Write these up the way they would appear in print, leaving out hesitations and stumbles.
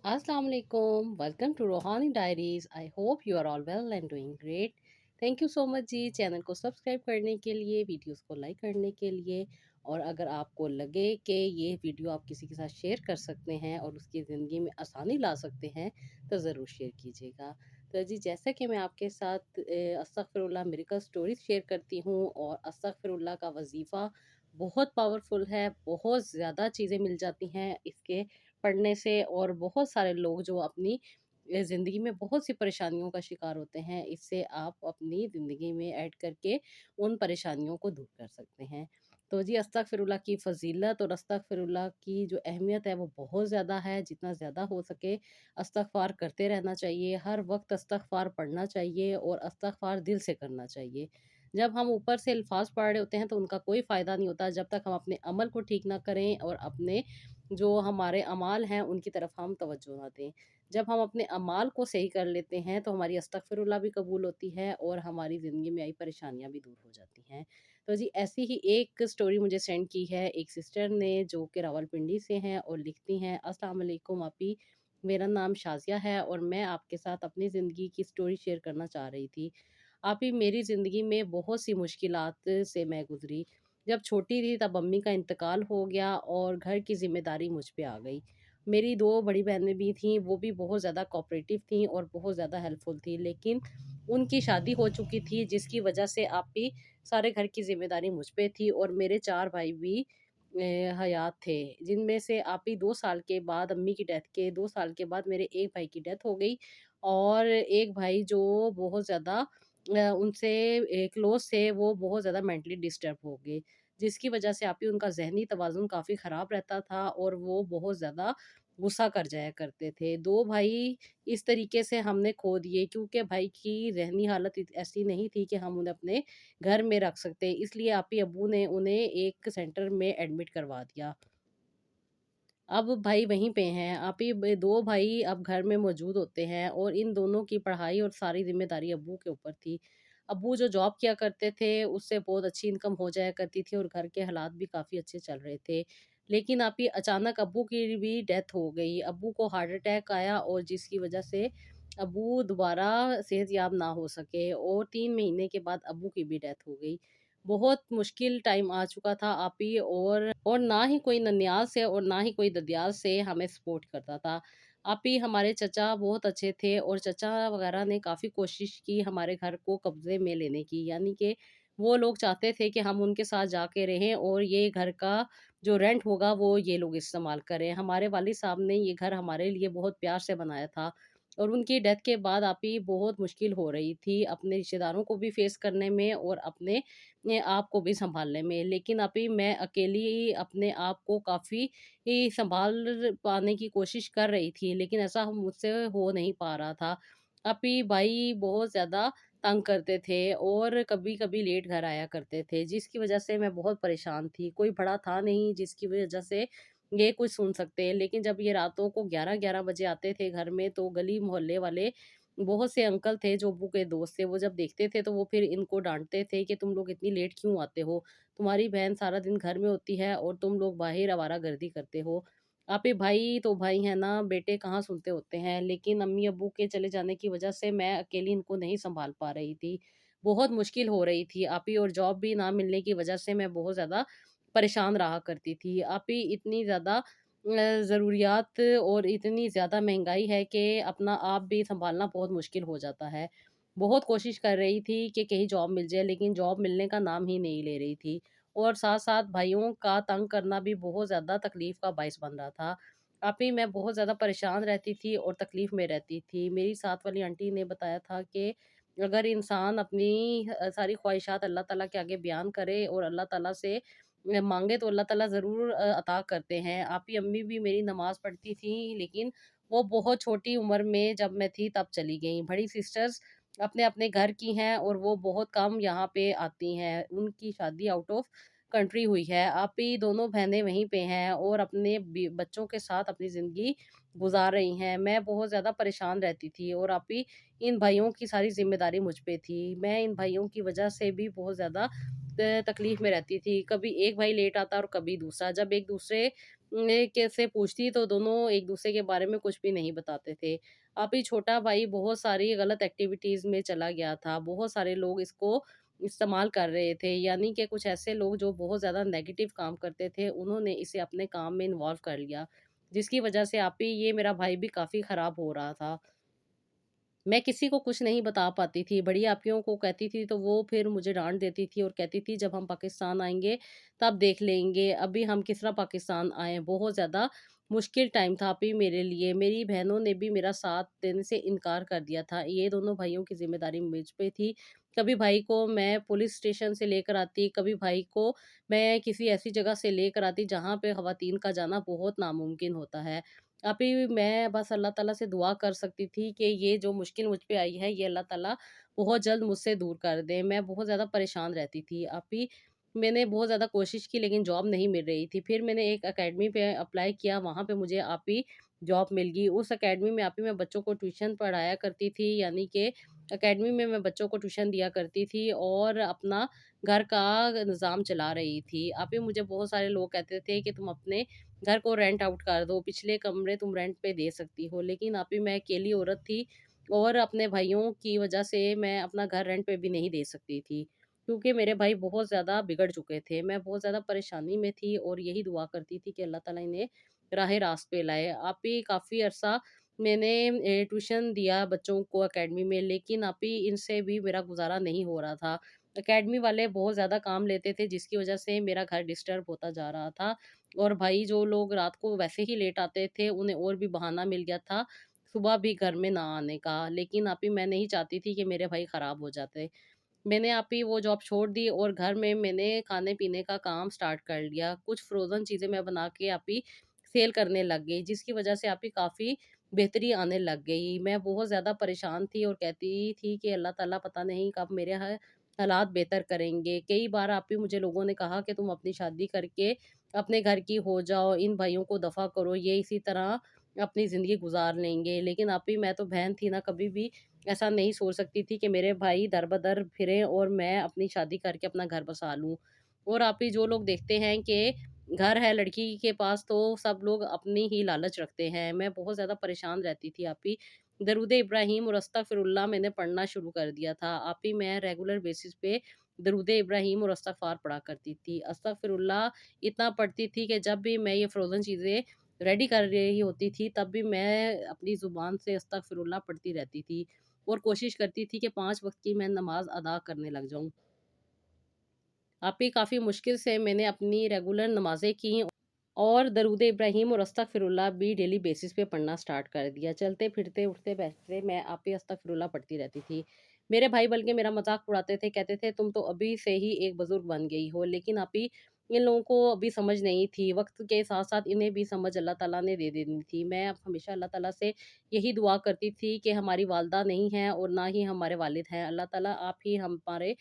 Assalamu alaikum. Welcome to Rohani Diaries. I hope you are all well and doing great. Thank you so much ji channel को subscribe करने के लिए, videos को like करने के लिए। और अगर आपको लगे कि ये वीडियो आप किसी के साथ शेयर कर सकते हैं और उसकी ज़िंदगी में आसानी ला सकते हैं तो ज़रूर शेयर कीजिएगा। तो जी जैसा कि मैं आपके साथ अस्तगफिरुल्लाह मिरेकल स्टोरीज शेयर करती हूँ और अस्तगफिरुल्लाह का वजीफ़ा बहुत पावरफुल है, बहुत ज़्यादा चीज़ें मिल जाती हैं इसके पढ़ने से। और बहुत सारे लोग जो अपनी ज़िंदगी में बहुत सी परेशानियों का शिकार होते हैं, इससे आप अपनी ज़िंदगी में ऐड करके उन परेशानियों को दूर कर सकते हैं। तो जी अस्तगफिरुल्लाह की फ़ज़ीलत और अस्तगफिरुल्लाह की जो अहमियत है वो बहुत ज़्यादा है। जितना ज़्यादा हो सके इस्तग़फ़ार करते रहना चाहिए, हर वक़्त इस्तग़फ़ार पढ़ना चाहिए और इस्तग़फ़ार दिल से करना चाहिए। जब हम ऊपर से अल्फ़ाज़ पढ़ रहे होते हैं तो उनका कोई फ़ायदा नहीं होता जब तक हम अपने अमल को ठीक ना करें और अपने जो हमारे अमाल हैं उनकी तरफ हम तवज्जो ना दें। जब हम अपने अमाल को सही कर लेते हैं तो हमारी अस्तगफिरुल्लाह भी कबूल होती है और हमारी ज़िंदगी में आई परेशानियाँ भी दूर हो जाती हैं। तो जी ऐसी ही एक स्टोरी मुझे सेंड की है एक सिस्टर ने जो कि रावलपिंडी से हैं और लिखती हैं, अस्सलाम वालेकुम आपी, मेरा नाम शाज़िया है और मैं आपके साथ अपनी ज़िंदगी की स्टोरी शेयर करना चाह रही थी। आपी मेरी ज़िंदगी में बहुत सी मुश्किलात से मैं गुज़री। जब छोटी थी तब अम्मी का इंतकाल हो गया और घर की ज़िम्मेदारी मुझ पे आ गई। मेरी 2 बड़ी बहनें भी थीं, वो भी बहुत ज़्यादा कोऑपरेटिव थीं और बहुत ज़्यादा हेल्पफुल थीं। लेकिन उनकी शादी हो चुकी थी जिसकी वजह से आप भी सारे घर की ज़िम्मेदारी मुझ पे थी और मेरे 4 भाई भी हयात थे। जिनमें से आप ही 2 साल के बाद अम्मी की डेथ के 2 साल के बाद मेरे एक भाई की डेथ हो गई और एक भाई जो बहुत ज़्यादा उनसे क्लोज़ थे वो बहुत ज़्यादा मेंटली डिस्टर्ब हो गए। जिसकी वजह से आप ही उनका ज़हनी तवाज़ुन काफ़ी ख़राब रहता था और वो बहुत ज़्यादा गुस्सा कर जाया करते थे। 2 भाई इस तरीके से हमने खो दिए क्योंकि भाई की ज़हनी हालत ऐसी नहीं थी कि हम उन्हें अपने घर में रख सकते। इसलिए आप ही अब्बू ने उन्हें एक सेंटर में एडमिट करवा दिया। अब भाई वहीं पे हैं। आप ही 2 भाई अब घर में मौजूद होते हैं और इन दोनों की पढ़ाई और सारी ज़िम्मेदारी अब्बू के ऊपर थी। अब्बू जो जॉब किया करते थे, उससे बहुत अच्छी इनकम हो जाया करती थी और घर के हालात भी काफ़ी अच्छे चल रहे थे। लेकिन आप ही अचानक अब्बू की भी डेथ हो गई। अब्बू को हार्ट अटैक आया और जिसकी वज़ह से अब्बू दोबारा सेहतयाब ना हो सके और 3 महीने के बाद अब्बू की भी डेथ हो गई। बहुत मुश्किल टाइम आ चुका था आप ही और ना ही कोई ननियाल से और ना ही कोई ददियाल से हमें सपोर्ट करता था। आप ही हमारे चचा बहुत अच्छे थे और चचा वगैरह ने काफ़ी कोशिश की हमारे घर को कब्ज़े में लेने की, यानी कि वो लोग चाहते थे कि हम उनके साथ जाके रहें और ये घर का जो रेंट होगा वो ये लोग इस्तेमाल करें। हमारे वालिद साहब ने ये घर हमारे लिए बहुत प्यार से बनाया था और उनकी डेथ के बाद आप ही बहुत मुश्किल हो रही थी अपने रिश्तेदारों को भी फेस करने में और अपने आप को भी सँभालने में। लेकिन अभी मैं अकेली अपने आप को काफ़ी ही सँभाल पाने की कोशिश कर रही थी, लेकिन ऐसा मुझसे हो नहीं पा रहा था। अभी भाई बहुत ज़्यादा तंग करते थे और कभी-कभी लेट घर आया करते थे, जिसकी वज़ह से मैं बहुत परेशान थी। कोई बड़ा था नहीं जिसकी वज़ह से ये कुछ सुन सकते। लेकिन जब ये रातों को 11-11 बजे आते थे घर में, तो गली मोहल्ले वाले बहुत से अंकल थे जो अब्बू के दोस्त थे, वो जब देखते थे तो वो फिर इनको डाँटते थे कि तुम लोग इतनी लेट क्यों आते हो? तुम्हारी बहन सारा दिन घर में होती है और तुम लोग बाहर आवारागर्दी करते हो। आप ही भाई तो भाई हैं ना, बेटे कहाँ सुनते होते हैं। लेकिन अम्मी-अब्बू के चले जाने की वज़ह से मैं अकेली इनको नहीं सँभाल पा रही थी। बहुत मुश्किल हो रही थी आप ही और जॉब भी ना मिलने की वज़ह से मैं बहुत ज़्यादा परेशान रहा करती थी। आप ही इतनी ज़्यादा ज़रूरियात और इतनी ज़्यादा महँगाई है कि अपना आप भी सँभालना बहुत मुश्किल हो जाता है। बहुत कोशिश कर रही थी कि कहीं जॉब मिल जाए, लेकिन जॉब मिलने का नाम ही नहीं ले रही थी और साथ-साथ भाइयों का तंग करना भी बहुत ज़्यादा तकलीफ़ का बायस बन रहा था। आप ही मैं बहुत ज़्यादा परेशान रहती थी और तकलीफ़ में रहती थी। मेरी साथ वाली आंटी ने बताया था कि अगर इंसान अपनी सारी ख्वाहिशात अल्लाह ताला के आगे बयान करे और अल्लाह ताला से माँगे तो अल्लाह ताला ज़रूर अता करते हैं। आप ही अम्मी भी मेरी नमाज़ पढ़ती थीं, लेकिन वो बहुत छोटी उम्र में जब मैं थी तब चली गईं। बड़ी सिस्टर्स अपने-अपने घर की हैं और वो बहुत कम यहाँ पे आती हैं। उनकी शादी आउट ऑफ कंट्री हुई है। आप ही दोनों बहनें वहीं पे हैं और अपने बच्चों के साथ अपनी ज़िंदगी गुज़ार रही हैं। मैं बहुत ज़्यादा परेशान रहती थी और आप ही इन भाइयों की सारी ज़िम्मेदारी मुझ पे थी। मैं इन भाइयों की वज़ह से भी बहुत ज़्यादा तकलीफ़ में रहती थी। कभी एक भाई लेट आता और कभी दूसरा। जब एक दूसरे कैसे पूछती तो दोनों एक-दूसरे के बारे में कुछ भी नहीं बताते थे। अभी छोटा भाई बहुत सारी गलत एक्टिविटीज़ में चला गया था। बहुत सारे लोग इसको इस्तेमाल कर रहे थे, यानी कि कुछ ऐसे लोग जो बहुत ज़्यादा नेगेटिव काम करते थे, उन्होंने इसे अपने काम में इन्वॉल्व कर लिया। जिसकी वजह से आप ही ये मेरा भाई भी काफ़ी ख़राब हो रहा था। मैं किसी को कुछ नहीं बता पाती थी, बड़ी आपियों को कहती थी तो वो फिर मुझे डाँट देती थी और कहती थी जब हम पाकिस्तान आएँगे तब देख लेंगे, अभी हम किस तरह पाकिस्तान आए हैं। बहुत ज़्यादा मुश्किल टाइम था अभी मेरे लिए, मेरी बहनों ने भी मेरा साथ देने से इनकार कर दिया था। ये दोनों भाइयों की ज़िम्मेदारी मुझ पे थी। कभी भाई को मैं पुलिस स्टेशन से लेकर आती, कभी भाई को मैं किसी ऐसी जगह से लेकर आती जहाँ पे ख़वातीन का जाना बहुत नामुमकिन होता है। अभी मैं बस अल्लाह ताला से दुआ कर सकती थी कि ये जो मुश्किल मुझ पे आई है, ये अल्लाह ताला बहुत जल्द मुझसे दूर कर दे। मैं बहुत ज़्यादा परेशान रहती थी। अभी मैंने बहुत ज़्यादा कोशिश की लेकिन जॉब नहीं मिल रही थी। फिर मैंने एक अकेडमी पे अप्लाई किया, वहाँ पे मुझे आप ही जॉब मिल गई। उस अकेडमी में आप ही मैं बच्चों को ट्यूशन पढ़ाया करती थी, यानी कि अकेडमी में मैं बच्चों को ट्यूशन दिया करती थी और अपना घर का निज़ाम चला रही थी। आप ही मुझे बहुत सारे लोग कहते थे कि तुम अपने घर को रेंट आउट कर दो, पिछले कमरे तुम रेंट पे दे सकती हो। लेकिन अभी मैं अकेली औरत थी और अपने भाइयों की वजह से मैं अपना घर रेंट पे भी नहीं दे सकती थी, क्योंकि मेरे भाई बहुत ज़्यादा बिगड़ चुके थे। मैं बहुत ज़्यादा परेशानी में थी और यही दुआ करती थी कि अल्लाह ताला इन्हें राह रास्त पे लाए। आप ही काफ़ी अरसा मैंने ट्यूशन दिया बच्चों को अकेडमी में, लेकिन अभी इनसे भी मेरा गुज़ारा नहीं हो रहा था। अकेडमी वाले बहुत ज़्यादा काम लेते थे, जिसकी वजह से मेरा घर डिस्टर्ब होता जा रहा था। और भाई जो लोग रात को वैसे ही लेट आते थे, उन्हें और भी बहाना मिल गया था, सुबह भी घर में ना आने का। लेकिन अभी मैं नहीं चाहती थी कि मेरे भाई खराब हो जाते। मैंने आप ही वो जॉब छोड़ दी और घर में मैंने खाने-पीने का काम स्टार्ट कर लिया। कुछ फ्रोज़न चीज़ें मैं बना के आप ही सेल करने लग गई, जिसकी वजह से आप ही काफ़ी बेहतरी आने लग गई। मैं बहुत ज़्यादा परेशान थी और कहती थी कि अल्लाह ताला पता नहीं कब मेरे हालात बेहतर करेंगे। कई बार आप ही मुझे लोगों ने कहा कि तुम अपनी शादी करके अपने घर की हो जाओ, इन भाइयों को दफ़ा करो, ये इसी तरह अपनी ज़िंदगी गुज़ार लेंगे। लेकिन आप ही मैं तो बहन थी ना, कभी भी ऐसा नहीं सोच सकती थी कि मेरे भाई दर-बदर फिरें और मैं अपनी शादी करके अपना घर बसा लूँ। और आप ही जो लोग देखते हैं कि घर है लड़की के पास तो सब लोग अपनी ही लालच रखते हैं। मैं बहुत ज़्यादा परेशान रहती थी आप ही। दरूद इब्राहिम और अस्तगफिरुल्लाह मैंने पढ़ना शुरू कर दिया था। आप ही मैं रेगुलर बेसिस पे दरूद इब्राहिम और इस्तग़फ़ार पढ़ा करती थी। अस्तगफिरुल्लाह इतना पढ़ती थी कि जब भी मैं ये फ्रोज़न चीज़ें रेडी कर रही होती थी, तब भी मैं अपनी ज़ुबान से अस्तगफिरुल्लाह पढ़ती रहती थी। और कोशिश करती थी कि 5 वक़्त की मैं नमाज़ अदा करने लग जाऊँ। आप ही काफ़ी मुश्किल से मैंने अपनी रेगुलर नमाज़ें की और दरूद इब्राहिम और अस्तगफिरुल्लाह भी डेली बेसिस पे पढ़ना स्टार्ट कर दिया। चलते-फिरते, उठते-बैठते मैं आप ही अस्तगफिरुल्लाह पढ़ती रहती थी। मेरे भाई बल्कि मेरा मज़ाक उड़ाते थे, कहते थे तुम तो अभी से ही एक बुज़ुर्ग बन गई हो। लेकिन आप ही इन लोगों को अभी समझ नहीं थी। वक़्त के साथ-साथ इन्हें भी समझ अल्लाह ताला ने दे देनी थी। मैं अब हमेशा अल्लाह ताला से यही दुआ करती थी कि हमारी वालिदा नहीं हैं और ना ही हमारे वालिद हैं। अल्लाह ताला आप ही हमारे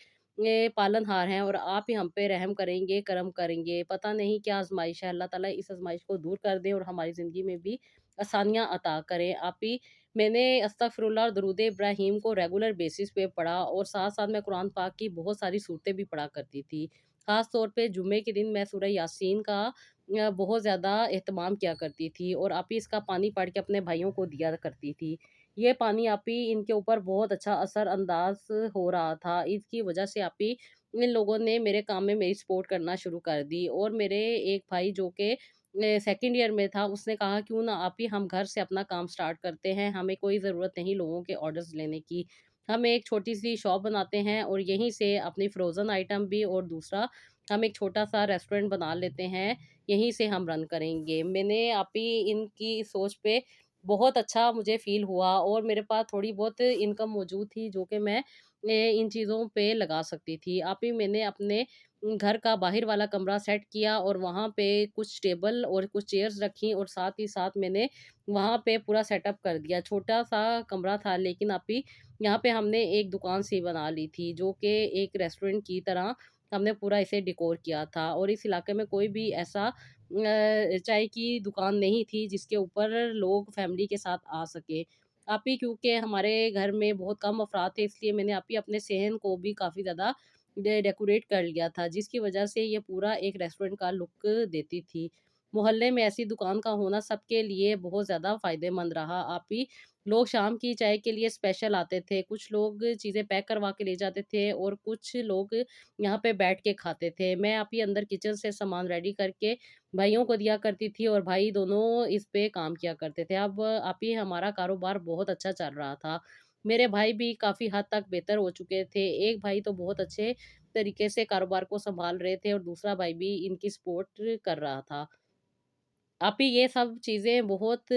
पालनहार हैं और आप ही हम पे रहम करेंगे, करम करेंगे। पता नहीं क्या आज़माइश है, अल्लाह ताला इस आज़माइश को दूर कर दें और हमारी ज़िंदगी में भी आसानियाँ अता करें। आप ही मैंने अस्तगफिरुल्लाह और दरूद इब्राहिम को रेगुलर बेसिस पे पढ़ा और साथ-साथ मैं कुरान पाक की बहुत सारी सूरतें भी पढ़ा करती थी। ख़ास तौर पे जुम्मे के दिन मैं सूरह यासीन का बहुत ज़्यादा एहतमाम किया करती थी और आप ही इसका पानी पढ़ के अपने भाइयों को दिया करती थी। ये पानी आप ही इनके ऊपर बहुत अच्छा असर अंदाज़ हो रहा था। इसकी वजह से आप ही इन लोगों ने मेरे काम में मेरी सपोर्ट करना शुरू कर दी और मेरे एक भाई जो कि सेकंड ईयर में था, उसने कहा क्यों ना आप ही हम घर से अपना काम स्टार्ट करते हैं, हमें कोई ज़रूरत नहीं लोगों के ऑर्डर्स लेने की। हम एक छोटी-सी शॉप बनाते हैं और यहीं से अपनी फ्रोज़न आइटम भी और दूसरा हम एक छोटा-सा रेस्टोरेंट बना लेते हैं, यहीं से हम रन करेंगे। मैंने आप ही इनकी सोच पे बहुत अच्छा मुझे फ़ील हुआ और मेरे पास थोड़ी बहुत इनकम मौजूद थी जो कि मैं इन चीज़ों पे लगा सकती थी। आप ही मैंने अपने घर का बाहर वाला कमरा सेट किया और वहाँ पे कुछ टेबल और कुछ चेयर्स रखी और साथ ही साथ मैंने वहाँ पे पूरा सेटअप कर दिया। छोटा-सा कमरा था लेकिन आप ही यहाँ पे हमने एक दुकान सी बना ली थी जो कि एक रेस्टोरेंट की तरह हमने पूरा इसे डेकोर किया था और इस इलाके में कोई भी ऐसा चाय की दुकान नहीं थी जिसके ऊपर लोग फैमिली के साथ आ सके। आप ही क्योंकि हमारे घर में बहुत कम अफ़राद थे इसलिए मैंने आप ही अपने सहन को भी काफ़ी ज़्यादा डेकोरेट कर लिया था जिसकी वज़ह से ये पूरा एक रेस्टोरेंट का लुक देती थी। मोहल्ले में ऐसी दुकान का होना सबके लिए बहुत ज़्यादा फ़ायदेमंद रहा। आप ही लोग शाम की चाय के लिए स्पेशल आते थे, कुछ लोग चीज़ें पैक करवा के ले जाते थे और कुछ लोग यहाँ पे बैठ के खाते थे। मैं आप ही अंदर किचन से सामान रेडी करके भाइयों को दिया करती थी और भाई दोनों इस पे काम किया करते थे। अब आप ही हमारा कारोबार बहुत अच्छा चल रहा था। मेरे भाई भी काफ़ी हद तक बेहतर हो चुके थे। एक भाई तो बहुत अच्छे तरीके से कारोबार को सँभाल रहे थे और दूसरा भाई भी इनकी सपोर्ट कर रहा था। आप ही ये सब चीज़ें बहुत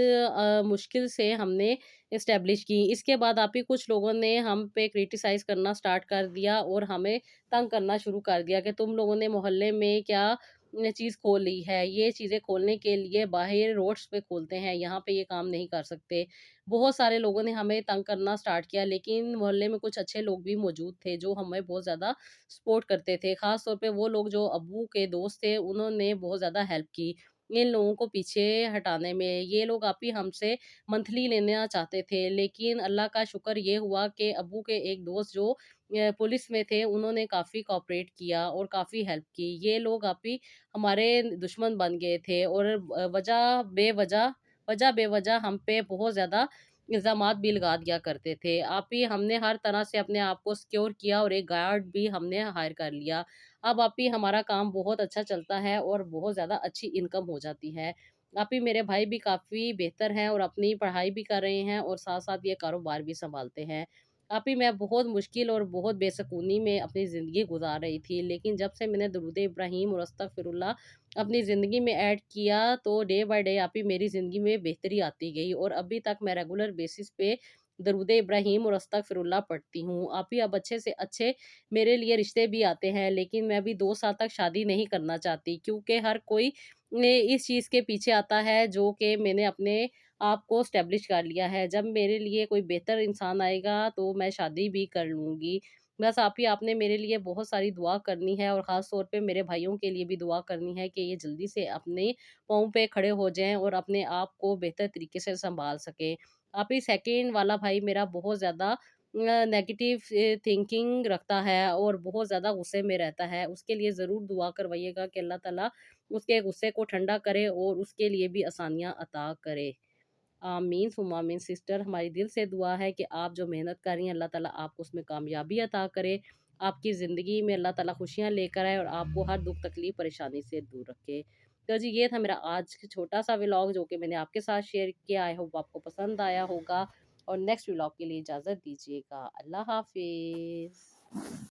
मुश्किल से हमने एस्टेब्लिश की। इसके बाद आप ही कुछ लोगों ने हम पे क्रिटिसाइज़ करना स्टार्ट कर दिया और हमें तंग करना शुरू कर दिया कि तुम लोगों ने मोहल्ले में क्या चीज़ खोल ली है। ये चीज़ें खोलने के लिए बाहर रोड्स पे खोलते हैं, यहाँ पे ये काम नहीं कर सकते। बहुत सारे लोगों ने हमें तंग करना स्टार्ट किया, लेकिन मोहल्ले में कुछ अच्छे लोग भी मौजूद थे जो हमें बहुत ज़्यादा सपोर्ट करते थे। ख़ास तौर पे वो लोग जो अब्बू के दोस्त थे, उन्होंने बहुत ज़्यादा हेल्प की। इन लोगों को पीछे हटाने में। ये लोग आप ही हमसे मंथली लेना चाहते थे, लेकिन अल्लाह का शुक्र ये हुआ कि अब्बू के एक दोस्त जो पुलिस में थे, उन्होंने काफ़ी कोऑपरेट किया और काफ़ी हेल्प की। ये लोग आप ही हमारे दुश्मन बन गए थे और वजह-बेवजह हम पे बहुत ज़्यादा इल्ज़ामात भी लगा दिया करते थे। आप ही हमने हर तरह से अपने आप को सिक्योर किया और एक गार्ड भी हमने हायर कर लिया। अब आप ही हमारा काम बहुत अच्छा चलता है और बहुत ज़्यादा अच्छी इनकम हो जाती है। आप ही मेरे भाई भी काफ़ी बेहतर हैं और अपनी पढ़ाई भी कर रहे हैं और साथ-साथ ये कारोबार भी सँभालते हैं। आप ही मैं बहुत मुश्किल और बहुत बेसुकूनी में अपनी ज़िंदगी गुज़ार रही थी, लेकिन जब से मैंने दुरूद इब्राहीम और अस्तगफिरुल्लाह अपनी ज़िंदगी में ऐड किया, तो डे बाय डे आप ही मेरी ज़िंदगी में बेहतरी आती गई और अभी तक मैं रेगुलर बेसिस पे दरूद इब्राहीम और अस्तगफिरुल्लाह पढ़ती हूँ। आप ही अब अच्छे से अच्छे मेरे लिए रिश्ते भी आते हैं, लेकिन मैं अभी 2 साल तक शादी नहीं करना चाहती क्योंकि हर कोई इस चीज़ के पीछे आता है जो कि मैंने अपने आप को एस्टेब्लिश कर लिया है। जब मेरे लिए कोई बेहतर इंसान आएगा तो मैं शादी भी कर लूँगी। बस आप ही आपने मेरे लिए बहुत सारी दुआ करनी है और ख़ास तौर पे मेरे भाइयों के लिए भी दुआ करनी है कि ये जल्दी से अपने पाँव पे खड़े हो जाएँ और अपने आप को बेहतर तरीके से सँभाल सकें। आप ही सेकंड वाला भाई मेरा बहुत ज़्यादा नेगेटिव थिंकिंग रखता है और बहुत ज़्यादा गुस्से में रहता है। उसके लिए ज़रूर दुआ करवाइएगा कि अल्लाह ताला उसके गुस्से को ठंडा करे और उसके लिए भी आसानियाँ अता करे। आमीन सुम्मा आमीन सिस्टर, हमारी दिल से दुआ है कि आप जो मेहनत कर रही हैं अल्लाह ताला आपको उसमें कामयाबी अता करे। आपकी ज़िंदगी में अल्लाह ताला खुशियाँ लेकर आए और आपको हर दुःख तकलीफ़ परेशानी से दूर रखे। तो जी ये था मेरा आज छोटा-सा व्लॉग जो कि मैंने आपके साथ शेयर किया। आई होप आपको पसंद आया होगा और नेक्स्ट व्लॉग के लिए इजाज़त दीजिएगा। अल्लाह हाफ़िज़।